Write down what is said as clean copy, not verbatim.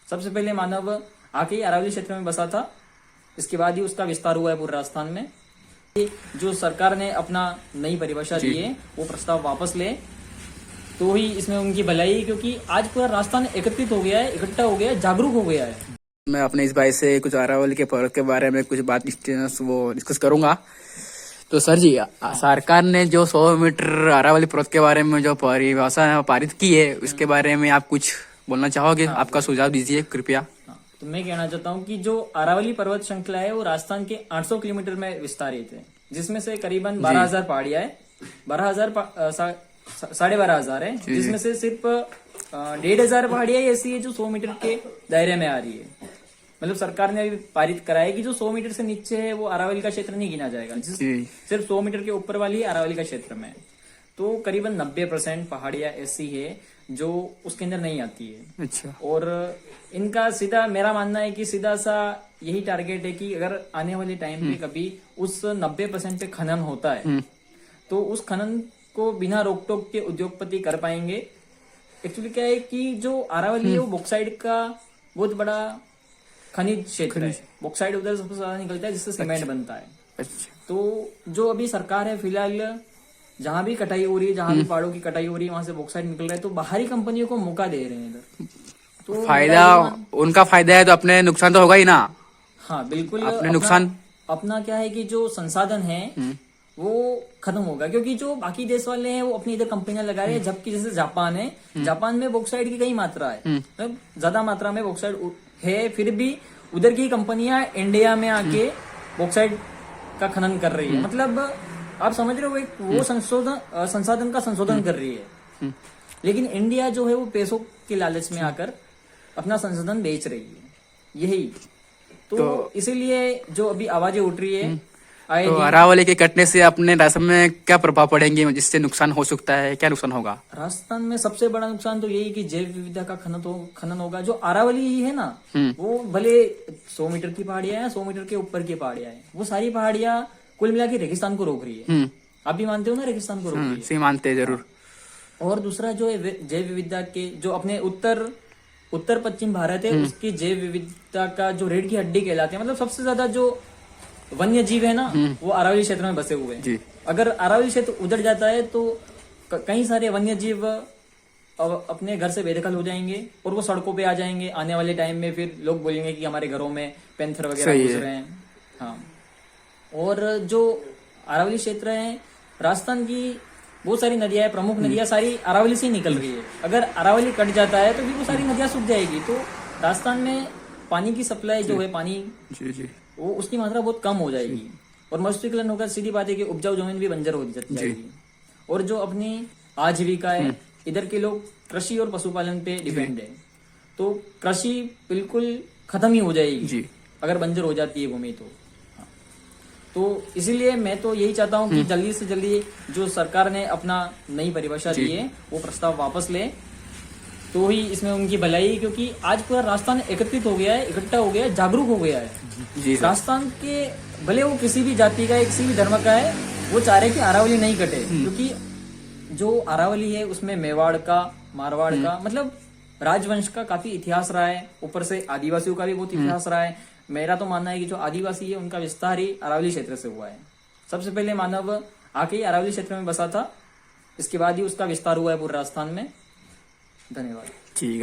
सबसे पहले मानव आके ही अरावली क्षेत्र में बसा था, इसके बाद ही उसका विस्तार हुआ है पूरे राजस्थान में। जो सरकार ने अपना नई परिभाषा दी है वो प्रस्ताव वापस ले तो ही इसमें उनकी भलाई है, क्योंकि आज पूरा राजस्थान एकत्रित हो गया है, इकट्ठा हो गया है, जागरूक हो गया है। मैं अपने इस भाई से कुछ अरावली के पर्व के बारे में कुछ बात डिस्कस करूंगा। तो सर जी, सरकार ने जो 100 मीटर अरावली पर्वत के बारे में जो परिभाषा पारित की है उसके बारे में आप कुछ बोलना चाहोगे? आपका सुझाव दीजिए कृपया। तो मैं कहना चाहता हूँ कि जो अरावली पर्वत श्रृंखला है वो राजस्थान के 800 किलोमीटर में विस्तारित है, जिसमें से करीबन 12,000 पहाड़ियां है, 12,000 है, जिसमें से सिर्फ 1,500 पहाड़ियां ऐसी है जो 100 मीटर के दायरे में आ रही है। मतलब सरकार ने अभी पारित करा है कि जो 100 मीटर से नीचे है वो अरावली का क्षेत्र नहीं गिना जाएगा, सिर्फ 100 मीटर के ऊपर वाली अरावली का क्षेत्र में। तो करीबन 90% पहाड़ियां ऐसी है जो उसके अंदर नहीं आती है। अच्छा। और इनका सीधा मेरा मानना है कि सीधा सा यही टारगेट है कि अगर आने वाले टाइम पे कभी उस 90% पे खनन होता है तो उस खनन को बिना रोक टोक के उद्योगपति कर पाएंगे। एक्चुअली क्या है कि जो अरावली है वो बॉक्साइड का बहुत बड़ा खनिज क्षेत्र है। बॉक्साइड उधर सबसे ज्यादा निकलता है, जिससे सीमेंट बनता है। अच्छा। तो जो अभी सरकार है फिलहाल जहां भी कटाई हो रही है, जहां भी पहाड़ों की कटाई हो रही है, वहां से बॉक्साइड निकल रहा है, तो बाहरी कंपनियों को मौका दे रहे हैं इधर। तो फायदा उनका फायदा है तो अपने नुकसान तो होगा ही ना। हाँ बिल्कुल, अपने नुकसान अपना क्या है कि जो संसाधन है वो खत्म होगा, क्योंकि जो बाकी देश वाले हैं वो अपनी इधर कंपनियां लगा रहे हैं, जबकि जैसे जापान है, जापान में बॉक्साइड की कई मात्रा है, मतलब ज्यादा मात्रा में बॉक्साइड है, फिर भी उधर की कंपनियां इंडिया में आके बॉक्साइड का खनन कर रही है। मतलब आप समझ रहे हो, एक वो संसाधन का संशोधन कर रही है, लेकिन इंडिया जो है वो पैसों के लालच में आकर अपना संसाधन बेच रही है। यही तो इसीलिए जो अभी आवाजें उठ रही है तो अरावली के कटने से अपने राजस्थान में क्या प्रभाव पड़ेंगे, जिससे नुकसान हो सकता है? क्या नुकसान होगा राजस्थान में? सबसे बड़ा नुकसान तो यही कि जैव विविधता का खनन होगा। जो अरावली ही है ना, वो भले 100 मीटर की पहाड़ियां है, 100 मीटर के ऊपर की पहाड़ियां है, वो सारी पहाड़ियां कुल मिला के रेगिस्तान को रोक रही है। आप भी मानते हो ना, रेगिस्तान को रोक रही है। मानते हैं जरूर। और दूसरा जो है जैव विविधता के, जो अपने उत्तर पश्चिम भारत है उसकी जैव विविधता का जो रीढ़ की हड्डी कहलाते हैं, मतलब सबसे ज्यादा जो वन्य जीव है ना वो अरावली क्षेत्र में बसे हुए हैं। अगर अरावली क्षेत्र उजड़ जाता है तो कई सारे वन्य जीव अपने घर से बेदखल हो जाएंगे और वो सड़कों पे आ जाएंगे। आने वाले टाइम में फिर लोग बोलेंगे कि हमारे घरों में पैंथर वगैरह घुस रहे हैं। हाँ, और जो अरावली क्षेत्र है, राजस्थान की बहुत सारी नदियां है, प्रमुख नदियां सारी अरावली से ही निकल रही है। अगर अरावली कट जाता है तो फिर वो सारी नदियां सूख जाएगी, तो राजस्थान में पानी की सप्लाई जो है, पानी वो उसकी मात्रा बहुत कम हो जाएगी और मरुस्थलीकरण होकर सीधी बात है कि उपजाऊ जमीन भी बंजर हो जाएगी। और जो अपनी आजीविका है, इधर के लोग कृषि और पशुपालन पे डिपेंड है, तो कृषि बिल्कुल खत्म ही हो जाएगी अगर बंजर हो जाती है भूमि। तो इसीलिए मैं तो यही चाहता हूँ कि जल्दी से जल्दी जो सरकार ने अपना नई परिभाषा दी है वो प्रस्ताव वापस ले तो ही इसमें उनकी भलाई है, क्योंकि आज पूरा राजस्थान एकत्रित हो गया है, इकट्ठा हो गया है, जागरूक हो गया है। राजस्थान के भले वो किसी भी जाति का है, किसी भी धर्म का है, वो चाह रहे कि अरावली नहीं कटे, क्योंकि जो अरावली है उसमें मेवाड़ का, मारवाड़ का, मतलब राजवंश का काफी इतिहास रहा है। ऊपर से आदिवासियों का भी बहुत इतिहास रहा है। मेरा तो मानना है कि जो आदिवासी है उनका विस्तार ही अरावली क्षेत्र से हुआ है। सबसे पहले मानव आके ही अरावली क्षेत्र में बसा था, इसके बाद ही उसका विस्तार हुआ है पूरे राजस्थान में। धन्यवाद। ठीक है।